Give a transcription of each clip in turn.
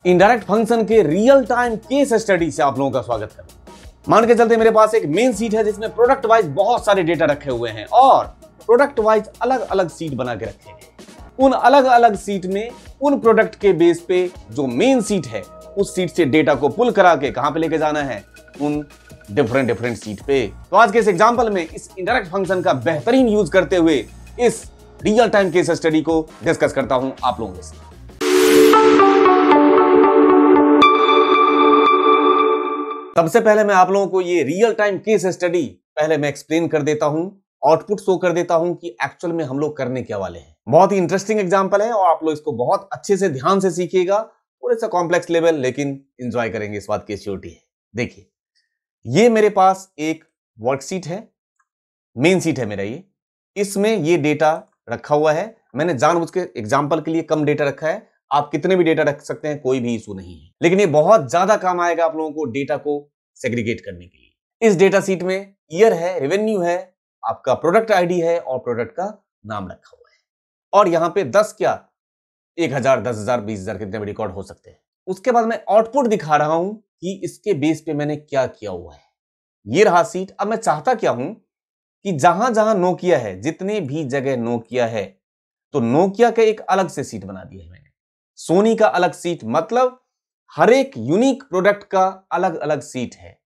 Indirect function के real time case study से आप लोगों का स्वागत करता हूं। मान के चलते मेरे पास एक मेन सीट है जिसमें प्रोडक्ट वाइज बहुत सारे डेटा रखे हुए हैं और प्रोडक्ट वाइज अलग अलग सीट बना के रखे हैं। उन अलग अलग सीट में उन प्रोडक्ट के बेस पे जो मेन सीट है उस सीट से डेटा को पुल करा के कहां पे लेके जाना है, उन डिफरेंट सीट पे। तो आज के इस एग्जांपल में इस इनडायरेक्ट फंक्शन का बेहतरीन यूज करते हुए इस रियल टाइम केस स्टडी को डिस्कस करता हूं आप लोगों से। सबसे पहले मैं आप लोगों को ये रियल टाइम केस स्टडी पहले मैं एक्सप्लेन कर देता हूं, आउटपुट शो कर देता हूं कि एक्चुअल में हम लोग करने क्या वाले हैं। बहुत ही इंटरेस्टिंग एग्जांपल है और आप लोग इसको बहुत अच्छे से ध्यान से सीखिएगा। थोड़ा सा कॉम्प्लेक्स लेवल लेकिन एंजॉय करेंगे, इस बात की श्योरिटी है। देखिए, ये मेरे पास एक वर्कशीट है, मेन सीट है मेरा ये। इसमें ये डेटा रखा हुआ है। मैंने जानबूझ के एग्जांपल के लिए कम डेटा रखा है। आप कितने भी डेटा रख सकते हैं, कोई भी इशू नहीं है, लेकिन ये बहुत ज्यादा काम आएगा आप लोगों को डेटा को सेग्रीगेट करने के लिए। इस डेटा सीट में ईयर है, रेवेन्यू है, आपका प्रोडक्ट आईडी है और प्रोडक्ट का नाम रखा हुआ है। और यहां पे 10 क्या 1000, 10,000, 20,000 कितने भी रिकॉर्ड हो सकते हैं। उसके बाद मैं आउटपुट दिखा रहा हूं कि इसके बेस पे मैंने क्या किया हुआ है। ये रहा सीट। अब मैं चाहता क्या हूं कि जहां जहां नोकिया है, जितने भी जगह नोकिया है, तो नोकिया का एक अलग से सीट बना दिया है मैंने। सोनी का अलग सीट, मतलब हर एक यूनिक प्रोडक्ट का अलग अलग सीट है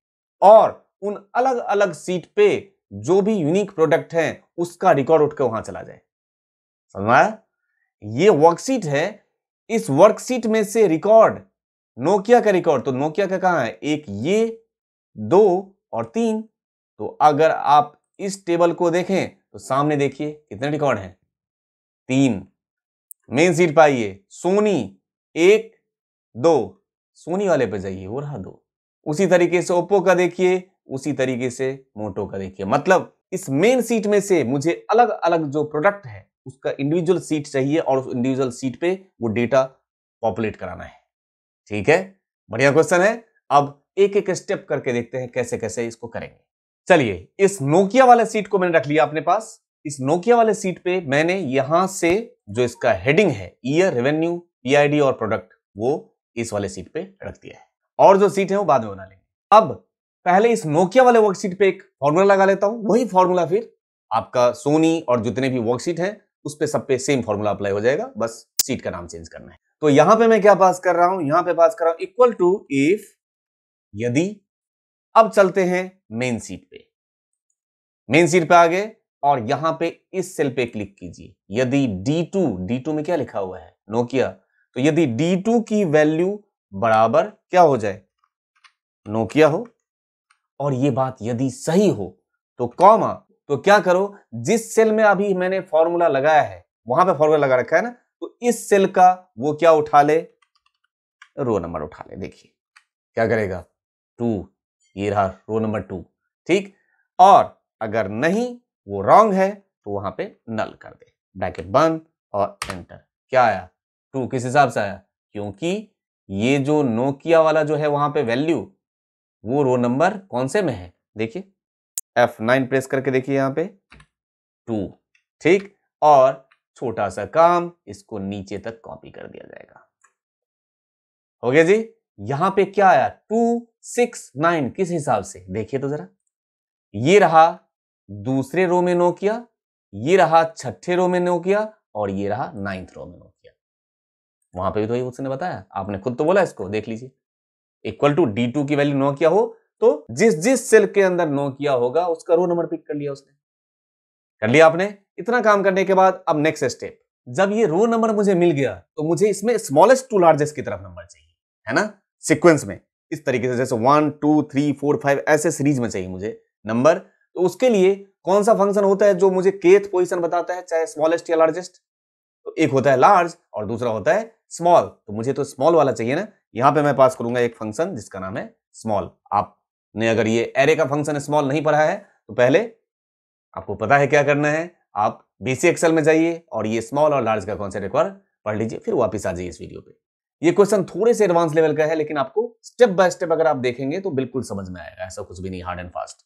और उन अलग अलग सीट पे जो भी यूनिक प्रोडक्ट है उसका रिकॉर्ड उठ के वहां चला जाए। समझ में आया? ये वर्कशीट है। इस वर्कशीट में से रिकॉर्ड, नोकिया का रिकॉर्ड, तो नोकिया का कहां है? एक ये, 2 और 3। तो अगर आप इस टेबल को देखें तो सामने देखिए कितने रिकॉर्ड हैं? 3। मेन सीट पे आइए, सोनी 1, 2, सोनी वाले पे जाइए, वो रहा 2। उसी तरीके से ओप्पो का देखिए, उसी तरीके से मोटो का देखिए। मतलब इस मेन सीट में से मुझे अलग अलग जो प्रोडक्ट है उसका इंडिविजुअल सीट चाहिए और उस इंडिविजुअल सीट पे वो डेटा पॉपुलेट कराना है। ठीक है, बढ़िया क्वेश्चन है। अब एक एक स्टेप करके देखते हैं कैसे कैसे इसको करेंगे। चलिए, इस नोकिया वाले सीट को मैंने रख लिया अपने पास। इस नोकिया वाले सीट पे मैंने यहां से जो इसका हेडिंग है, ईयर, रेवेन्यू, पीआईडी और प्रोडक्ट, वो इस वाले सीट पे रख दिया है। और जो सीट है वो बाद में बना लेंगे। अब पहले इस नोकिया वाले वर्कशीट पे एक फॉर्मूला लगा लेता हूं। वही फॉर्मूला फिर आपका सोनी और जितने भी वर्कशीट है उस पे सब पे सेम फॉर्मूला अप्लाई हो जाएगा, बस सीट का नाम चेंज करना है। तो यहां पे मैं क्या पास कर रहा हूं? यहां पे पास कर रहा हूं इक्वल टू इफ, यदि। अब चलते हैं मेन सीट पे। मेन सीट पे आ गए और यहां पे इस सेल पे क्लिक कीजिए। यदि D2 में क्या लिखा हुआ है? नोकिया। तो यदि D2 की वैल्यू बराबर क्या हो जाए? नोकिया हो, और ये बात यदि सही हो तो कॉमा, तो क्या करो, जिस सेल में अभी मैंने फॉर्मूला लगाया है वहां पे फॉर्मूला लगा रखा है ना, तो इस सेल का वो क्या उठा ले? रो नंबर उठा ले। देखिए क्या करेगा? 2। ये रहा रो नंबर 2। ठीक, और अगर नहीं, वो रॉन्ग है, तो वहां पे नल कर दे, ब्रैकेट बंद और एंटर। क्या आया? 2 किस हिसाब से आया? क्योंकि ये जो नोकिया वाला जो है वहां पे वैल्यू, वो रो नंबर कौन से में है? देखिए F9 प्रेस करके देखिए यहां पे 2। ठीक, और छोटा सा काम, इसको नीचे तक कॉपी कर दिया जाएगा। हो गया जी। यहां पे क्या आया? 2, 6, 9 किस हिसाब से? देखिए तो जरा। ये रहा दूसरे रो में नोकिया, ये रहा छठे रो में नोकिया और ये रहा 9th रो में नोकिया। वहां पे भी तो ये उसने बताया, आपने खुद तो बोला, इसको देख लीजिए। इक्वल टू D2 की वैल्यू नोकिया हो तो जिस जिस सेल के अंदर नोकिया होगा उसका रो नंबर पिक कर लिया उसने। कर लिया आपने। इतना काम करने के बाद अब नेक्स्ट स्टेप, जब ये रो नंबर मुझे मिल गया तो मुझे इसमें स्मॉलेस्ट टू लार्जेस्ट की तरफ नंबर चाहिए, है ना, सीक्वेंस में। इस तरीके से जैसे 1, 2, 3, 4, 5 ऐसे सीरीज में चाहिए मुझे नंबर। तो उसके लिए कौन सा फंक्शन होता है जो मुझे kth पोजीशन बताता है, चाहे स्मॉलेस्ट या लार्जेस्ट? तो एक होता है लार्ज और दूसरा होता है स्मॉल। तो मुझे तो स्मॉल वाला चाहिए ना। यहां पे मैं पास करूंगा एक फंक्शन जिसका नाम है स्मॉल। आपने अगर ये एरे का फंक्शन स्मॉल नहीं पढ़ा है तो पहले आपको पता है क्या करना है, आप बेसिक एक्सेल में जाइए और ये स्मॉल और लार्ज का कॉन्सेप्ट एक बार पढ़ लीजिए, फिर वापस आ जाइए इस वीडियो पे। ये क्वेश्चन थोड़े से एडवांस लेवल का है, लेकिन आपको स्टेप बाय स्टेप अगर आप देखेंगे तो बिल्कुल समझ में आएगा, ऐसा कुछ भी नहीं हार्ड एंड फास्ट।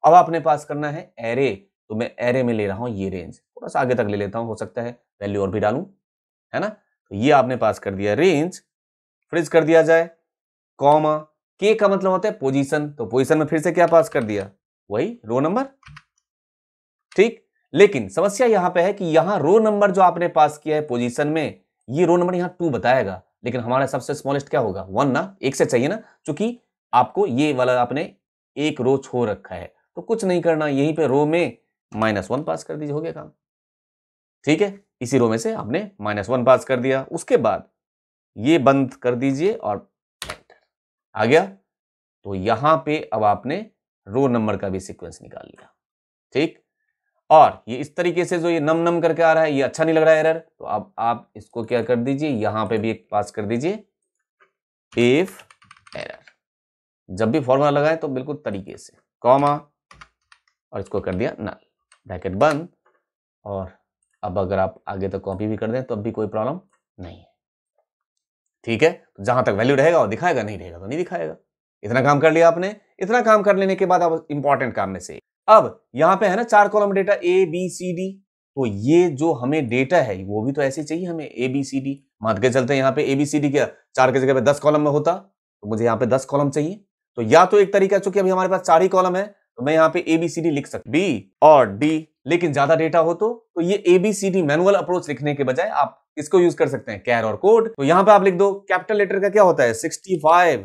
अब आपने पास करना है एरे, तो मैं एरे में ले रहा हूं ये रेंज, थोड़ा सा आगे तक ले लेता हूं, हो सकता है वैल्यू और भी डालूं, है ना। तो ये आपने पास कर दिया रेंज फ्रीज कर दिया जाए, कॉमा के का मतलब होता है पोजीशन, तो पोजीशन में फिर से क्या पास कर दिया, वही रो नंबर। ठीक, लेकिन समस्या यहां पे है कि यहां रो नंबर जो आपने पास किया है पोजीशन में, ये रो नंबर यहां 2 बताएगा, लेकिन हमारा सबसे स्मॉलेस्ट क्या होगा 1 ना, एक से चाहिए ना, क्योंकि आपको ये वाला आपने एक रो छोड़ रखा है, तो कुछ नहीं करना, यहीं पे रो में -1 पास कर दीजिए, हो गया काम। ठीक है, इसी रो में से आपने -1 पास कर दिया, उसके बाद ये बंद कर दीजिए और एंटर आ गया। तो यहां पे अब आपने रो नंबर का भी सीक्वेंस निकाल लिया। ठीक, और ये इस तरीके से जो ये नम नम करके आ रहा है, ये अच्छा नहीं लग रहा है एरर, तो अब आप इसको क्या कर दीजिए, यहां पे भी एक पास कर दीजिए इफ एरर। जब भी फॉर्मूला लगाए तो बिल्कुल तरीके से, कॉमा और इसको कर दिया नल, ब्रैकेट बंद। और अब अगर आप आगे तक कॉपी भी कर दें तो अब भी कोई प्रॉब्लम नहीं है। ठीक है, तो जहां तक वैल्यू रहेगा वो दिखाएगा, नहीं रहेगा तो नहीं दिखाएगा। इतना काम कर लिया आपने। इतना काम कर लेने के बाद अब इंपॉर्टेंट काम में से, अब यहां पे है ना 4 column data A B C D, तो ये जो हमें डेटा है वो भी तो ऐसे चाहिए हमें, ए बी सी डी। मान के चलते हैं यहाँ पे ए बी सी डी क्या 4 की जगह पे 10 कॉलम में होता, तो मुझे यहाँ पे 10 कॉलम चाहिए। तो या तो एक तरीका, चूंकि अभी हमारे पास 4 ही कॉलम है, तो मैं यहाँ पे ए बी सी डी लिख सकता, बी और डी। लेकिन ज्यादा डेटा हो तो ये A B C D manual approach लिखने के बजाय आप इसको यूज कर सकते हैं, कैर और कोड। तो यहां पे आप लिख दो, कैपिटल लेटर का क्या होता है 65,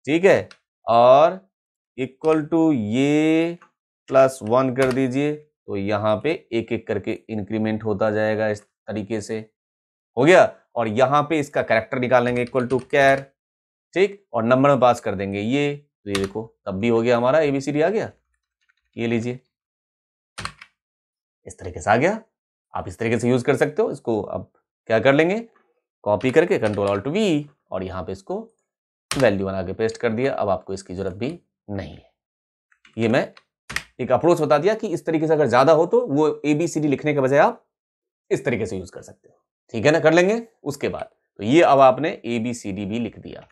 ठीक है, और इक्वल टू ये +1 कर दीजिए, तो यहां पे एक एक करके इंक्रीमेंट होता जाएगा, इस तरीके से हो गया। और यहां पे इसका कैरेक्टर निकालेंगे इक्वल टू कैर, ठीक, और नंबर में पास कर देंगे ये, तो ये देखो तब भी हो गया हमारा एबीसीडी आ गया। ये लीजिए, इस तरीके से आ गया। आप इस तरीके से यूज कर सकते हो इसको। अब क्या कर लेंगे, कॉपी करके Ctrl+Alt+V और यहाँ पे इसको वैल्यू बना के पेस्ट कर दिया। अब आपको इसकी जरूरत भी नहीं है। ये मैं एक अप्रोच बता दिया कि इस तरीके से अगर ज्यादा हो तो वो ABCD लिखने के बजाय आप इस तरीके से यूज कर सकते हो। ठीक है ना, कर लेंगे। उसके बाद तो ये अब आपने ABCD भी लिख दिया,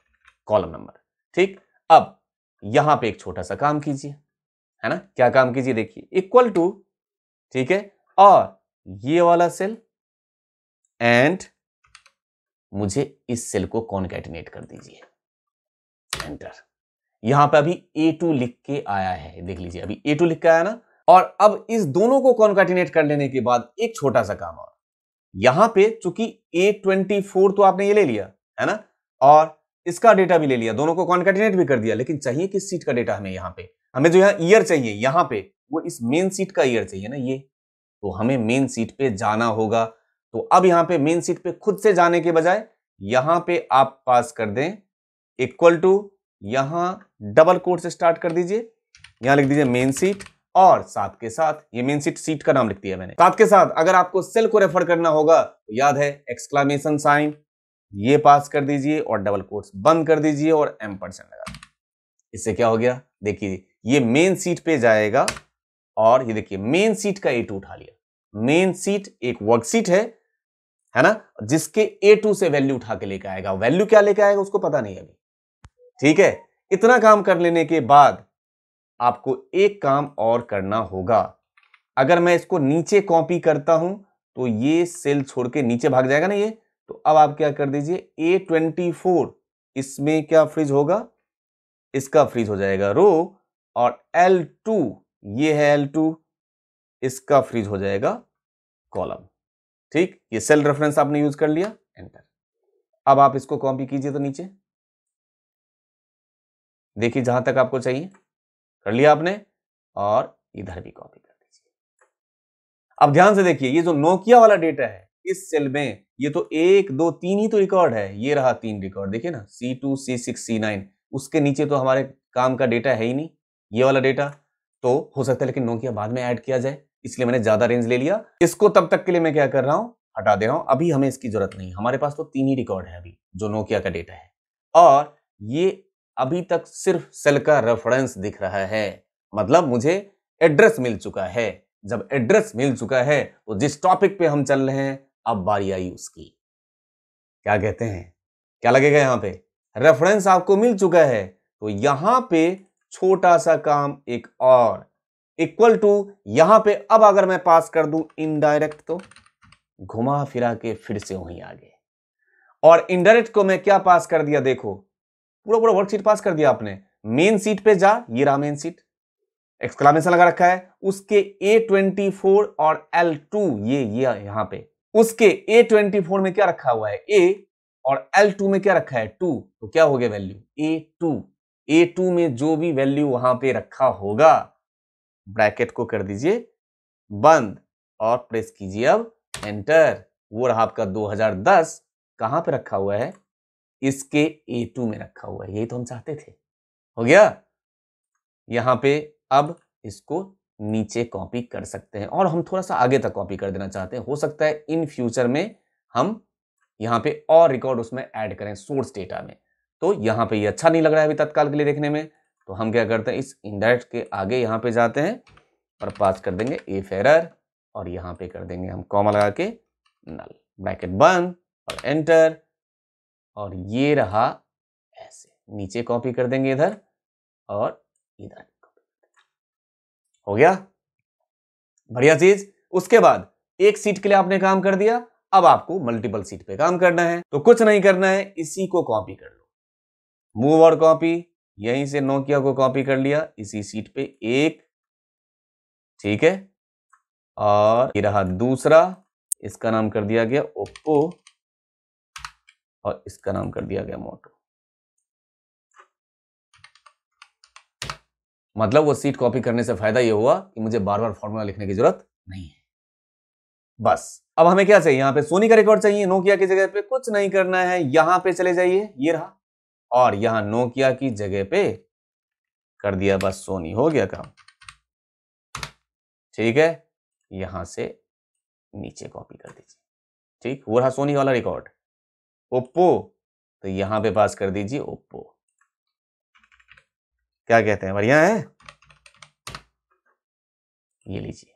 कॉलम नंबर। ठीक, अब यहां पे एक छोटा सा काम कीजिए, है ना, क्या काम कीजिए देखिए, इक्वल टू, ठीक है, और ये वाला सेल एंड मुझे इस सेल को कॉन्कैटिनेट कर दीजिए, एंटर। यहां पे अभी A2 लिख के आया है, देख लीजिए अभी A2 लिख के आया ना। और अब इस दोनों को कॉन्कैटिनेट कर लेने के बाद एक छोटा सा काम और, यहां पे चूंकि A24 तो आपने ये ले लिया है ना, और इसका डेटा भी ले लिया, दोनों को कॉन्कैटिनेट भी कर दिया, लेकिन चाहिए किस सीट का डेटा हमें, यहां पे हमें जो यहाँ ईयर चाहिए, यहां पे वो इस मेन सीट का ईयर चाहिए ना ये, तो हमें मेन सीट पे जाना होगा। तो अब यहां पे मेन सीट पे खुद से जाने के बजाय यहां पे आप पास कर दें इक्वल टू, यहां डबल कोट से स्टार्ट कर दीजिए, यहां लिख दीजिए मेन सीट, और साथ के साथ ये मेन सीट का नाम लिख दिया मैंने। साथ के साथ अगर आपको सेल को रेफर करना होगा तो याद है एक्सक्लेमेशन साइन ये पास कर दीजिए और डबल कोट्स बंद कर दीजिए और एम्परसेंड लगा दीजिए। इससे क्या हो गया, देखिए ये मेन सीट पे जाएगा, और ये देखिए मेन सीट का A2 उठा लिया। मेन सीट एक वर्कशीट है ना, जिसके A2 से वैल्यू उठा के लेकर आएगा। वैल्यू क्या लेकर आएगा उसको पता नहीं अभी। ठीक है, इतना काम कर लेने के बाद आपको एक काम और करना होगा। अगर मैं इसको नीचे कॉपी करता हूं तो ये सेल छोड़ के नीचे भाग जाएगा ना ये, तो अब आप क्या कर दीजिए A24, इसमें क्या फ्रीज होगा, इसका फ्रीज हो जाएगा रो, और L2 ये है L2, इसका फ्रीज हो जाएगा कॉलम। ठीक, ये सेल रेफरेंस आपने यूज कर लिया, एंटर। अब आप इसको कॉपी कीजिए तो नीचे देखिए जहां तक आपको चाहिए कर लिया आपने, और इधर भी कॉपी कर दीजिए। अब ध्यान से देखिए, ये जो नोकिया वाला डेटा है इस सेल में, ये तो 1 2 3 ही तो रिकॉर्ड है, ये रहा 3 रिकॉर्ड, देखिए ना C2 C6 C9, उसके नीचे तो हमारे काम का डेटा है ही नहीं ये वाला डेटा। तो हो सकता है लेकिन नोकिया बाद में ऐड किया जाए, इसलिए मैंने ज्यादा रेंज ले लिया। इसको तब तक के लिए मैं क्या कर रहा हूं, हटा दे रहा हूं, अभी हमें इसकी जरूरत नहीं, हमारे पास तो 3 ही रिकॉर्ड है अभी जो नोकिया का डेटा है, और ये अभी तक सिर्फ सेल का रेफरेंस दिख रहा है, मतलब मुझे एड्रेस मिल चुका है। जब एड्रेस मिल चुका है तो जिस टॉपिक पे हम चल रहे हैं अब बारी आई उसकी, क्या कहते हैं, क्या लगेगा, यहां पे रेफरेंस आपको मिल चुका है, तो यहां पे छोटा सा काम एक और, इक्वल टू, यहां पे अब अगर मैं पास कर दूं इनडायरेक्ट तो घुमा फिरा के फिर से वहीं आ गए। और इनडायरेक्ट को मैं क्या पास कर दिया, देखो पूरा पूरा वर्कशीट पास कर दिया आपने। मेन सीट पे जा, ये रहा मेन सीट, एक्सक्लेमेशन लगा रखा है। उसके A24 और L2 ये यहां पे, उसके A24 में क्या रखा हुआ है A, और L2 में क्या रखा है 2, तो क्या हो गया वैल्यू A2 में जो भी वैल्यू वहां पे रखा होगा, ब्रैकेट को कर दीजिए बंद और प्रेस कीजिए अब एंटर। वो रहा आपका 2010, कहां पे रखा हुआ है, इसके A2 में रखा हुआ है, यही तो हम चाहते थे। हो गया। यहां पे अब इसको नीचे कॉपी कर सकते हैं और हम थोड़ा सा आगे तक कॉपी कर देना चाहते हैं। हो सकता है इन फ्यूचर में हम यहां पे और रिकॉर्ड उसमें ऐड करें सोर्स डेटा में। तो यहां पे ये अच्छा नहीं लग रहा है अभी तत्काल के लिए देखने में, तो हम क्या करते हैं, इस इनडायरेक्ट के आगे यहां पे जाते हैं और पास कर देंगे इफ एरर, और यहां पे कर देंगे हम कॉमा लगा के नल, ब्रैकेट बंद और एंटर। और ये रहा ऐसे, नीचे कॉपी कर देंगे इधर और इधर। हो गया, बढ़िया चीज। उसके बाद एक सीट के लिए आपने काम कर दिया, अब आपको मल्टीपल सीट पे काम करना है। तो कुछ नहीं करना है, इसी को कॉपी कर लो, मूव और कॉपी, यहीं से नोकिया को कॉपी कर लिया इसी सीट पे एक, ठीक है। और ये रहा दूसरा, इसका नाम कर दिया गया ओप्पो और इसका नाम कर दिया गया मोटो। मतलब वो सीट कॉपी करने से फायदा ये हुआ कि मुझे बार बार फॉर्मूला लिखने की जरूरत नहीं है। बस अब हमें क्या चाहिए, यहां पे सोनी का रिकॉर्ड चाहिए, नोकिया की जगह पे कुछ नहीं करना है, यहां पे चले जाइए, ये रहा, और यहां नोकिया की जगह पे कर दिया बस सोनी, हो गया काम, ठीक है। यहां से नीचे कॉपी कर दीजिए, ठीक, वो रहा सोनी वाला रिकॉर्ड। ओप्पो, तो यहां पे पास कर दीजिए ओप्पो, क्या कहते हैं, बढ़िया है। ये लीजिए,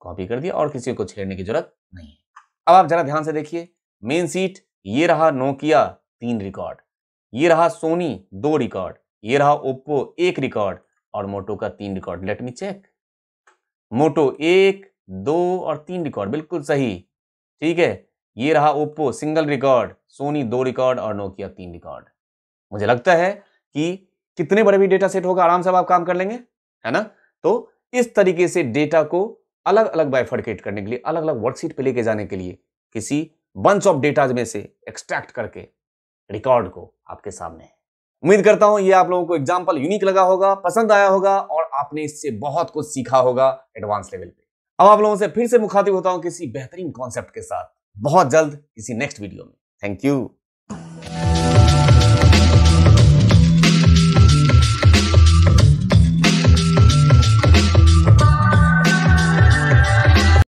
कॉपी कर दिया और किसी को छेड़ने की जरूरत नहीं है। अब आप जरा ध्यान से देखिए, मेन सीट ये रहा नोकिया 3 रिकॉर्ड, ये रहा सोनी 2 रिकॉर्ड, ये रहा ओप्पो 1 रिकॉर्ड और मोटो का 3 रिकॉर्ड। लेट मी चेक, मोटो 1, 2 और 3 रिकॉर्ड, बिल्कुल सही, ठीक है। ये रहा Oppo single record, Sony 2 record और नोकिया 3 रिकॉर्ड। मुझे लगता है कि कितने बड़े भी डेटा सेट होगा आराम से आप काम कर लेंगे, है ना। तो इस तरीके से डेटा को अलग अलग बाइफरकेट करने के लिए, अलग अलग वर्कशीट पे लेके जाने के लिए, किसी बंच ऑफ डेटाज में से एक्सट्रैक्ट करके रिकॉर्ड को आपके सामने है। उम्मीद करता हूं ये आप लोगों को एग्जांपल यूनिक लगा होगा, पसंद आया होगा और आपने इससे बहुत कुछ सीखा होगा एडवांस लेवल पे। अब आप लोगों से फिर से मुखातिब होता हूं किसी बेहतरीन कॉन्सेप्ट के साथ बहुत जल्द किसी नेक्स्ट वीडियो में। Thank you.